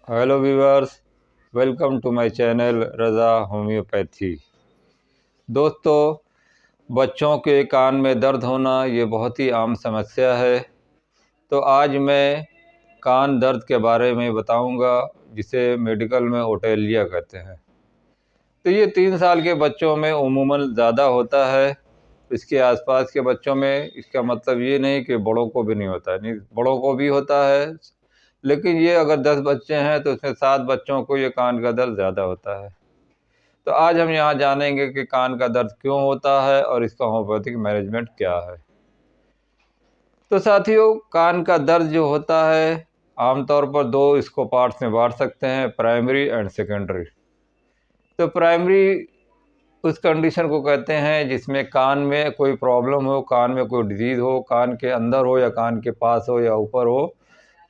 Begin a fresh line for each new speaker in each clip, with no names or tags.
Hello viewers, welcome to my channel Raza homeopathy. दोस्तों, बच्चों के कान में दर्द होना ये बहुत ही आम समस्या है। तो आज मैं कान दर्द के बारे में बताऊंगा, जिसे मेडिकल में ओटेलिया कहते हैं। तो ये 3 साल के बच्चों में उमूमन ज़्यादा होता है। इसके आसपास के बच्चों में इसका मतलब ये नहीं कि बड़ों को भी नहीं होता है, नहीं, बड़ों को भी होता है। लेकिन ये अगर 10 बच्चे हैं तो उसमें 7 बच्चों को ये कान का दर्द ज़्यादा होता है। तो आज हम यहाँ जानेंगे कि कान का दर्द क्यों होता है और इसका होम्योपैथिक मैनेजमेंट क्या है। तो साथियों, कान का दर्द जो होता है आमतौर पर दो इसको पार्ट्स में बांट सकते हैं, प्राइमरी एंड सेकेंडरी। तो प्राइमरी उस कंडीशन को कहते हैं जिसमें कान में कोई प्रॉब्लम हो, कान में कोई डिजीज़ हो, कान के अंदर हो या कान के पास हो या ऊपर हो,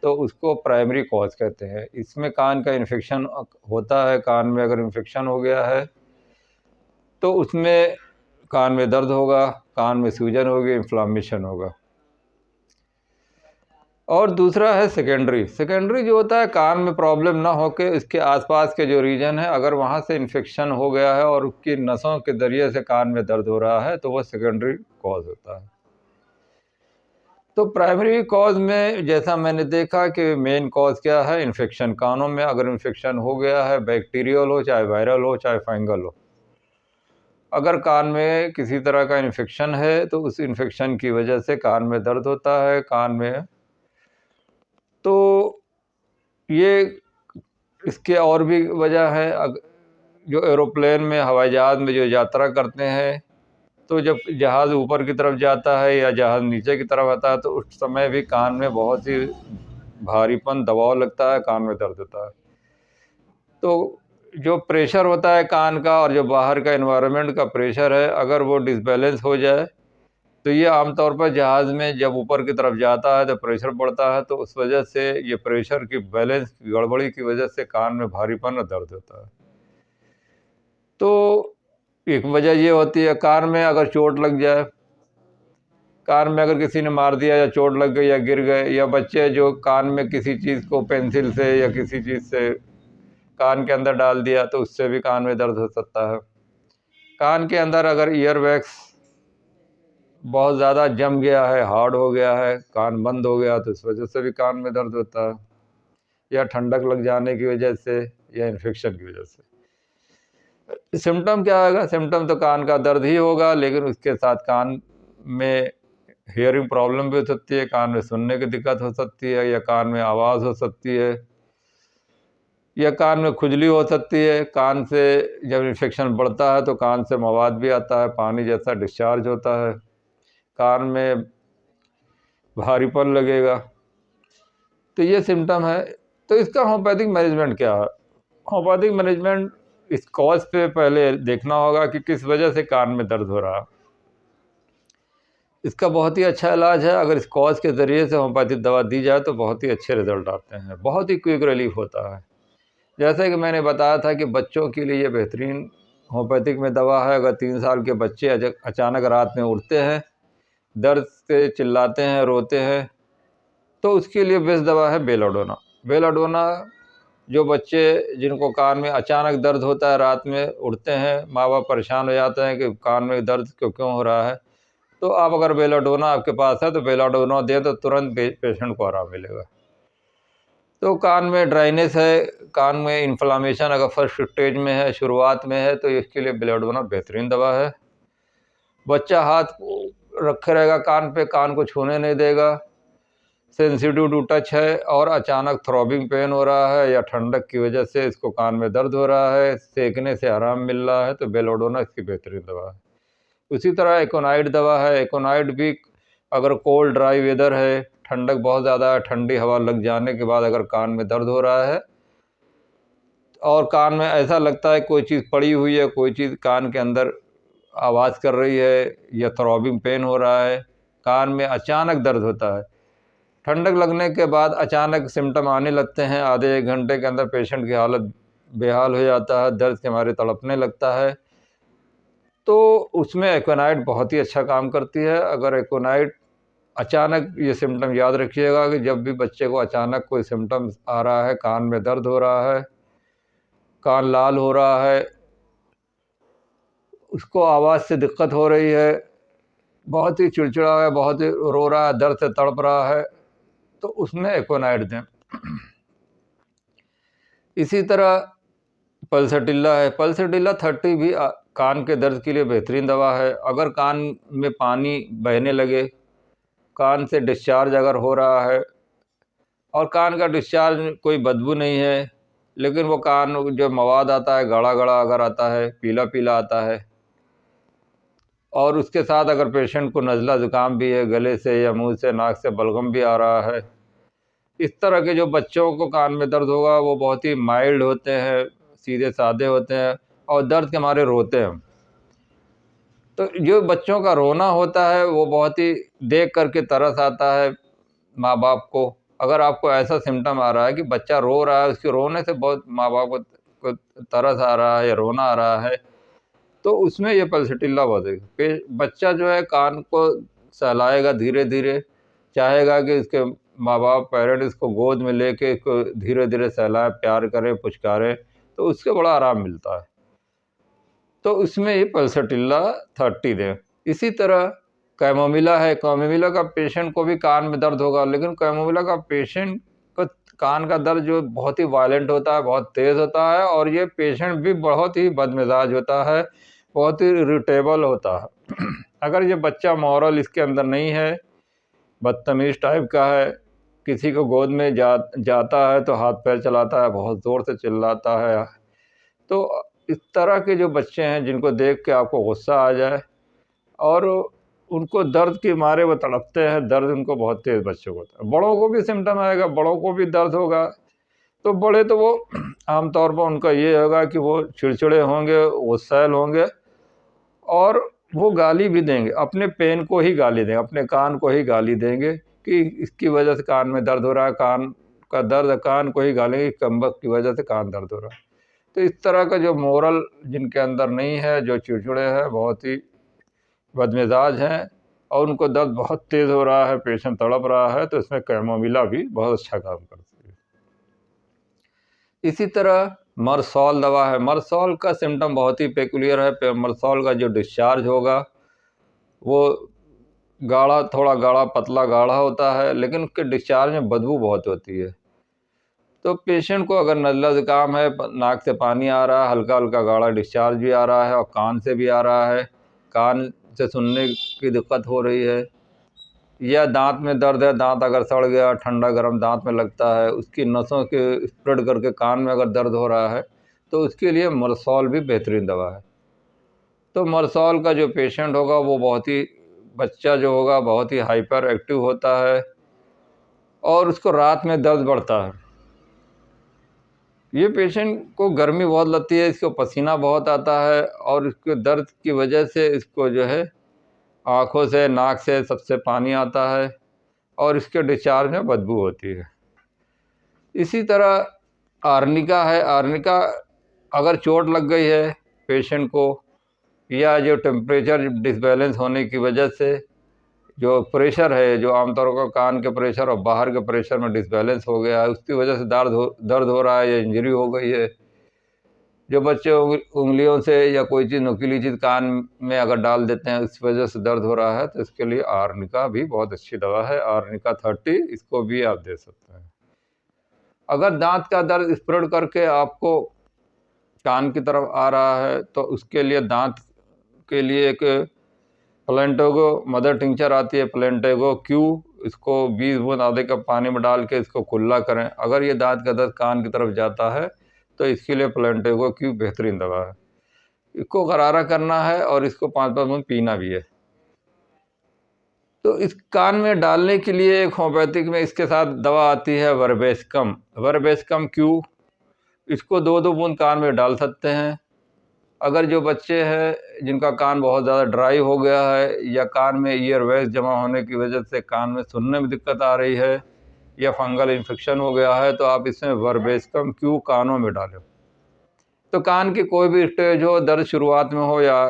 तो उसको प्राइमरी कॉज कहते हैं। इसमें कान का इन्फेक्शन होता है। कान में अगर इन्फेक्शन हो गया है तो उसमें कान में दर्द होगा, कान में सूजन होगी, इन्फ्लामेशन होगा। और दूसरा है सेकेंडरी। सेकेंडरी जो होता है कान में प्रॉब्लम ना होके इसके आसपास के जो रीजन है, अगर वहाँ से इन्फेक्शन हो गया है और उसकी नसों के ज़रिए से कान में दर्द हो रहा है तो वह सेकेंडरी कॉज होता है। तो प्राइमरी कॉज में जैसा मैंने देखा कि मेन कॉज क्या है, इन्फेक्शन। कानों में अगर इन्फेक्शन हो गया है, बैक्टीरियल हो, चाहे वायरल हो, चाहे फंगल हो, अगर कान में किसी तरह का इन्फेक्शन है तो उस इन्फेक्शन की वजह से कान में दर्द होता है। कान में तो ये इसके और भी वजह है। जो एरोप्लेन में, हवाई जहाज़ में जो यात्रा करते हैं, तो जब जहाज़ ऊपर की तरफ जाता है या जहाज़ नीचे की तरफ आता है तो उस समय भी कान में बहुत ही भारीपन, दबाव लगता है, कान में दर्द होता है। तो जो प्रेशर होता है कान का और जो बाहर का एनवायरनमेंट का प्रेशर है, अगर वो डिसबैलेंस हो जाए तो ये आमतौर पर जहाज़ में जब ऊपर की तरफ जाता है तो प्रेशर बढ़ता है, तो उस वजह से ये प्रेशर की बैलेंस की गड़बड़ी की वजह से कान में भारीपन और दर्द होता है। तो एक वजह ये होती है, कान में अगर चोट लग जाए, कान में अगर किसी ने मार दिया या चोट लग गई या गिर गए, या बच्चे जो कान में किसी चीज़ को पेंसिल से या किसी चीज़ से कान के अंदर डाल दिया तो उससे भी कान में दर्द हो सकता है। कान के अंदर अगर ईयर वैक्स बहुत ज़्यादा जम गया है, हार्ड हो गया है, कान बंद हो गया तो इस वजह से भी कान में दर्द होता है, या ठंडक लग जाने की वजह से या इन्फेक्शन की वजह से। सिम्टम क्या होगा? सिम्टम तो कान का दर्द ही होगा, लेकिन उसके साथ कान में हियरिंग प्रॉब्लम भी हो सकती है, कान में सुनने की दिक्कत हो सकती है, या कान में आवाज़ हो सकती है, या कान में खुजली हो सकती है। कान से जब इन्फेक्शन बढ़ता है तो कान से मवाद भी आता है, पानी जैसा डिस्चार्ज होता है, कान में भारीपन लगेगा। तो ये सिम्टम है। तो इसका होम्योपैथिक मैनेजमेंट क्या है? होम्योपैथिक मैनेजमेंट इस कॉज पे पहले देखना होगा कि किस वजह से कान में दर्द हो रहा है। इसका बहुत ही अच्छा इलाज है। अगर इस कॉज के ज़रिए से होम्योपैथिक दवा दी जाए तो बहुत ही अच्छे रिजल्ट आते हैं, बहुत ही क्विक रिलीफ होता है। जैसे कि मैंने बताया था कि बच्चों के लिए ये बेहतरीन होम्योपैथिक में दवा है। अगर 3 साल के बच्चे अचानक रात में उठते हैं, दर्द से चिल्लाते हैं, रोते हैं, तो उसके लिए बेस्ट दवा है बेलाडोना। बेलाडोना, जो बच्चे जिनको कान में अचानक दर्द होता है, रात में उठते हैं, माँ बाप परेशान हो जाते हैं कि कान में दर्द क्यों हो रहा है, तो आप अगर बेलाडोना आपके पास है तो बेलाडोना दें तो तुरंत पेशेंट को आराम मिलेगा। तो कान में ड्राइनेस है, कान में इन्फ्लामेशन अगर फर्स्ट स्टेज में है, शुरुआत में है, तो इसके लिए बेलाडोना बेहतरीन दवा है। बच्चा हाथ रखे रहेगा कान पे, कान को छूने नहीं देगा, सेंसिटिव टू टच है, और अचानक थ्रॉबिंग पेन हो रहा है या ठंडक की वजह से इसको कान में दर्द हो रहा है, सेकने से आराम मिल रहा है, तो बेलाडोना इसकी बेहतरीन दवा है। उसी तरह एकोनाइट दवा है। एकोनाइट भी अगर कोल्ड ड्राई वेदर है, ठंडक बहुत ज़्यादा है, ठंडी हवा लग जाने के बाद अगर कान में दर्द हो रहा है और कान में ऐसा लगता है कोई चीज़ पड़ी हुई है, कोई चीज़ कान के अंदर आवाज़ कर रही है, या थ्रॉबिंग पेन हो रहा है, कान में अचानक दर्द होता है, ठंडक लगने के बाद अचानक सिम्टम आने लगते हैं, आधे 1 घंटे के अंदर पेशेंट की हालत बेहाल हो जाता है, दर्द के मारे तड़पने लगता है, तो उसमें एकोनाइट बहुत ही अच्छा काम करती है। अगर एकोनाइट अचानक ये सिम्टम याद रखिएगा कि जब भी बच्चे को अचानक कोई सिम्टम आ रहा है, कान में दर्द हो रहा है, कान लाल हो रहा है, उसको आवाज़ से दिक्कत हो रही है, बहुत ही चिड़चिड़ा है, बहुत ही रो रहा है, दर्द से तड़प रहा है, तो उसमें एकोनाइट दें। इसी तरह पल्सटिल्ला है, पल्सटिल्ला 30 भी कान के दर्द के लिए बेहतरीन दवा है। अगर कान में पानी बहने लगे, कान से डिस्चार्ज अगर हो रहा है और कान का डिस्चार्ज कोई बदबू नहीं है, लेकिन वो कान जो मवाद आता है गाढ़ा गाढ़ा अगर आता है, पीला पीला आता है, और उसके साथ अगर पेशेंट को नज़ला ज़ुकाम भी है, गले से या मुंह से नाक से बलगम भी आ रहा है, इस तरह के जो बच्चों को कान में दर्द होगा वो बहुत ही माइल्ड होते हैं, सीधे साधे होते हैं और दर्द के मारे रोते हैं। तो जो बच्चों का रोना होता है वो बहुत ही देख करके तरस आता है माँ बाप को। अगर आपको ऐसा सिम्टम आ रहा है कि बच्चा रो रहा है, उसके रोने से बहुत माँ बाप को तरस आ रहा है या रोना आ रहा है, तो उसमें ये पल्सटिल्ला बजेगा। बच्चा जो है कान को सहलाएगा धीरे धीरे, चाहेगा कि इसके माँ बाप पेरेंट इसको गोद में लेके इसको धीरे धीरे सहलाए, प्यार करें, पुचकारें, तो उससे बड़ा आराम मिलता है। तो इसमें ये पल्सटिल्ला 30 दें। इसी तरह कैमोमिला है, कैमोमिला का पेशेंट को भी कान में दर्द होगा, लेकिन कैमोमिला का पेशेंट को कान का दर्द जो बहुत ही वायलेंट होता है, बहुत तेज़ होता है, और ये पेशेंट भी बहुत ही बदमिजाज होता है, बहुत ही इरिटेबल होता है। अगर ये बच्चा मॉरल इसके अंदर नहीं है, बदतमीज़ टाइप का है, किसी को गोद में जाता है तो हाथ पैर चलाता है, बहुत ज़ोर से चिल्लाता है, तो इस तरह के जो बच्चे हैं जिनको देख के आपको गुस्सा आ जाए और उनको दर्द के मारे वो तड़पते हैं, दर्द उनको बहुत तेज़ बच्चों को होता है। बड़ों को भी सिम्टम आएगा, बड़ों को भी दर्द होगा, तो बड़े तो वो आमतौर पर उनका ये होगा कि वो चिड़चिड़े होंगे, गुस्सैल होंगे और वो गाली भी देंगे, अपने पेन को ही गाली देंगे, अपने कान को ही गाली देंगे कि इसकी वजह से कान में दर्द हो रहा है, कान का दर्द कान को ही गालेंगे, कमबख्त की वजह से कान दर्द हो रहा है। तो इस तरह का जो मोरल जिनके अंदर नहीं है, जो चिड़चिड़े हैं, बहुत ही बदमिजाज हैं और उनको दर्द बहुत तेज़ हो रहा है, पेशेंट तड़प रहा है, तो इसमें कैमोमिला भी बहुत अच्छा काम करती है। इसी तरह मरसॉल दवा है, मरसॉल का सिम्टम बहुत ही पेकुलियर है। मरसॉल का जो डिस्चार्ज होगा वो गाढ़ा, थोड़ा गाढ़ा, पतला गाढ़ा होता है, लेकिन उसके डिस्चार्ज में बदबू बहुत होती है। तो पेशेंट को अगर नज़ला ज़ुकाम है, नाक से पानी आ रहा है, हल्का हल्का गाढ़ा डिस्चार्ज भी आ रहा है और कान से भी आ रहा है, कान से सुनने की दिक्कत हो रही है, या दांत में दर्द है, दांत अगर सड़ गया, ठंडा गर्म दांत में लगता है, उसकी नसों के स्प्रेड करके कान में अगर दर्द हो रहा है, तो उसके लिए मरसॉल भी बेहतरीन दवा है। तो मरसॉल का जो पेशेंट होगा वो बहुत ही, बच्चा जो होगा बहुत ही हाइपर एक्टिव होता है और उसको रात में दर्द बढ़ता है। ये पेशेंट को गर्मी बहुत लगती है, इसको पसीना बहुत आता है और इसके दर्द की वजह से इसको जो है आँखों से, नाक से सबसे पानी आता है और इसके डिस्चार्ज में बदबू होती है। इसी तरह आर्निका है, आर्निका अगर चोट लग गई है पेशेंट को, या जो टेम्परेचर डिसबैलेंस होने की वजह से जो प्रेशर है, जो आमतौर पर कान के प्रेशर और बाहर के प्रेशर में डिसबैलेंस हो गया है, उसकी वजह से दर्द हो रहा है या इंजरी हो गई है, जो बच्चे उंगलियों से या कोई चीज़, नुकीली चीज़ कान में अगर डाल देते हैं, इस वजह से दर्द हो रहा है, तो इसके लिए आर्निका भी बहुत अच्छी दवा है। आर्निका 30, इसको भी आप दे सकते हैं। अगर दांत का दर्द स्प्रेड करके आपको कान की तरफ आ रहा है, तो उसके लिए दांत के लिए एक प्लेंटेगो मदर टिंचर आती है, प्लेंटेगो क्यू, इसको 20 बूंद आधे कप पानी में डाल के इसको कुल्ला करें। अगर ये दांत का दर्द कान की तरफ जाता है तो इसके लिए प्लेंटेगो क्यू बेहतरीन दवा है। इसको गरारा करना है और इसको 5-5 बूंद पीना भी है। तो इस कान में डालने के लिए एक होम्योपैथिक में इसके साथ दवा आती है वर्बेस्कम, वर्बेस्कम क्यू, इसको 2-2 बूंद कान में डाल सकते हैं। अगर जो बच्चे हैं जिनका कान बहुत ज़्यादा ड्राई हो गया है या कान में ईयरवैक्स जमा होने की वजह से कान में सुनने में दिक्कत आ रही है या फंगल इन्फेक्शन हो गया है, तो आप इसमें वर्बेस्कम क्यू कानों में डालें। तो कान की कोई भी स्टेज हो, दर्द शुरुआत में हो या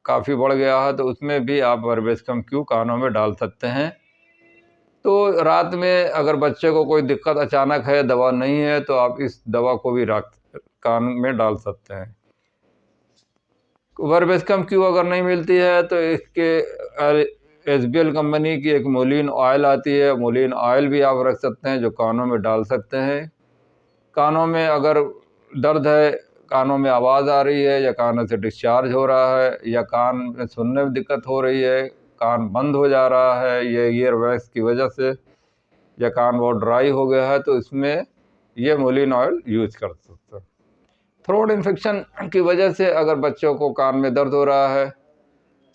काफ़ी बढ़ गया है, तो उसमें भी आप वर्बेस्कम क्यू कानों में डाल सकते हैं। तो रात में अगर बच्चे को कोई दिक्कत अचानक है, दवा नहीं है, तो आप इस दवा को भी रात कान में डाल सकते हैं। वर्बेस्कम क्यू अगर नहीं मिलती है तो इसके एसबीएल कंपनी की एक मोलिन ऑयल आती है, मोलिन ऑयल भी आप रख सकते हैं जो कानों में डाल सकते हैं। कानों में अगर दर्द है, कानों में आवाज़ आ रही है या कानों से डिस्चार्ज हो रहा है या कान में सुनने में दिक्कत हो रही है, कान बंद हो जा रहा है ये ईयर वैक्स की वजह से, या कान बहुत ड्राई हो गया है, तो इसमें ये मोलिन ऑयल यूज़ कर सकते हैं। थ्रोट इन्फेक्शन की वजह से अगर बच्चों को कान में दर्द हो रहा है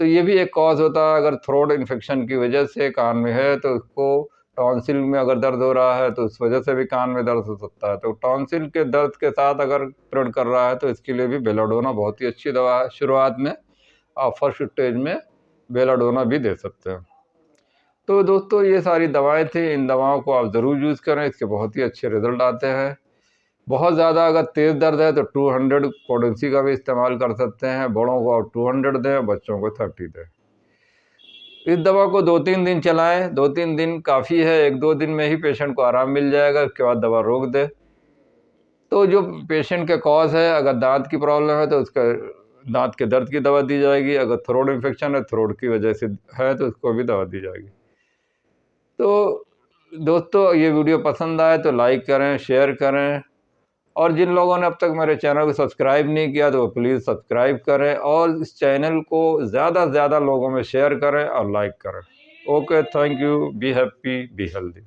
तो ये भी एक कॉज होता है। अगर थ्रोट इन्फेक्शन की वजह से कान में है तो उसको टॉन्सिल में अगर दर्द हो रहा है तो उस वजह से भी कान में दर्द हो सकता है। तो टॉन्सिल के दर्द के साथ अगर दर्द कर रहा है तो इसके लिए भी बेलाडोना बहुत ही अच्छी दवा है। शुरुआत में आप फर्स्ट स्टेज में बेलाडोना भी दे सकते हैं। तो दोस्तों ये सारी दवाएं थी, इन दवाओं को आप ज़रूर यूज़ करें, इसके बहुत ही अच्छे रिजल्ट आते हैं। बहुत ज़्यादा अगर तेज़ दर्द है तो 200 पोडेंसी का भी इस्तेमाल कर सकते हैं। बड़ों को आप 200 दें, बच्चों को 30 दें। इस दवा को 2-3 दिन चलाएं, 2-3 दिन काफ़ी है, 1-2 दिन में ही पेशेंट को आराम मिल जाएगा, उसके बाद दवा रोक दें। तो जो पेशेंट के कॉज है, अगर दांत की प्रॉब्लम है तो उसका दांत के दर्द की दवा दी जाएगी, अगर थ्रोट इन्फेक्शन है, थ्रोट की वजह से है तो उसको भी दवा दी जाएगी। तो दोस्तों ये वीडियो पसंद आए तो लाइक करें, शेयर करें, और जिन लोगों ने अब तक मेरे चैनल को सब्सक्राइब नहीं किया तो वो प्लीज़ सब्सक्राइब करें और इस चैनल को ज़्यादा से ज़्यादा लोगों में शेयर करें और लाइक करें। Okay, thank you, be happy, be healthy.